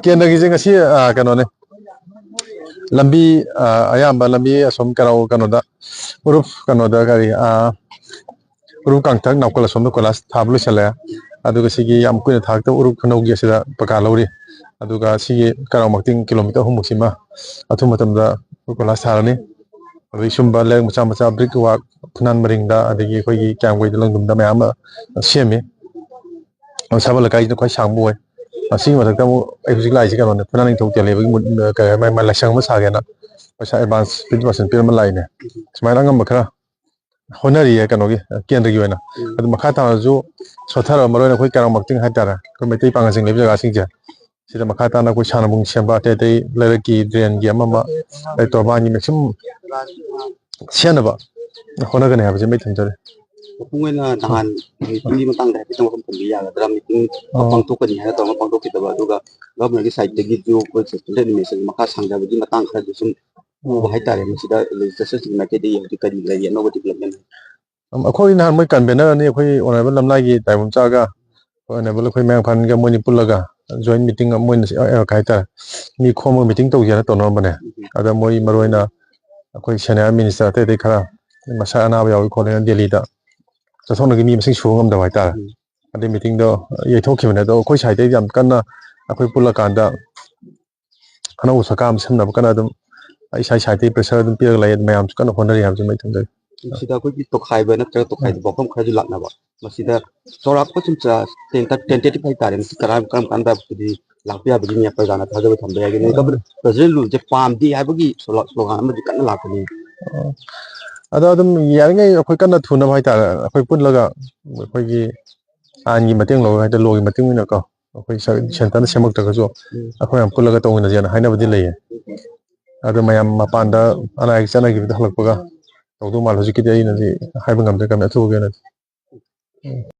Kianagi sing asi kanone lambi ayamba lambi asom karau kanoda uruf kanoda kari uruf kangthak naukala somda kolas thablu sala aduga sigi yam kuina thakta uruf khanogi asida paka lawri aduga sigi karau makting kilometer humusima athu matamda kolas tharani adu sumba leng macha macha brick wa phunan maringda adigi khoigi kyamgoi langdumda mayam semi sabala kai no khoi sangbu oi asing mathakta mu ai hujik lai ji kanone phunan ning thok tele bagi ka mai laksang ma sagena paisa advance 50% pir ma lai ne smai rangam bakra hotnari kanogi kendra gi wena adu makha ta ju sothara maroi khoi karang makting hatara ko metai pangasing lebi jaga sing ja sida makha ta na ko sana bung semba te te leraki drain gi ama ai to ba ni maximum sianaba hona gane ha je mai thamjare Pungena tahan ini matang dah kita makan pembiaya dalam meeting pang tu kan ya atau pang tu kita baru government ki side tegi jo ko sesuatu ni mesej maka sangga bagi matang kah jusum bahaya tare masida legislation na ke di yang dikari lagi no development akhoi na mai convener ni akhoi honorable lamlai gi taimum chaga honorable akhoi mang phan ga moni pullaga joint meeting moi na kai ta ni khom meeting tau jara to no bane ada moi maroina akhoi senior minister te te khara masa ana ba yawi khole delhi da chathona gi mi masing sungam da waita ade meeting do ye thokkhibane do akhoi side yam kanna akhoi pulla kanda khana usakam samna kana dum ai sai sai pressure dum pir lai mayam kana honari ham mai thamjai sida ko ki tokhai ba na tokhai bokom khaju lakna ba masida sorak ko chumcha tentative hai tare karam karam kanda pudi lakpya bagi nya pa jana thaja thambe ya ni ka president lu je pam di hai bagi slogan ma di kana lakni ada adum yaringai akhoi kana thuna bhai ta akhoi punlaga akhoi gi an gi mateng lo hai ta lo gi mateng ni ka akhoi center na semak ta ka jo akhoi am punlaga tong na jana haina badi lei ada mayam mapanda ana ek chana gi halak paga tawdu mal hojiki dei na ji haiba ngam de kam athu ge na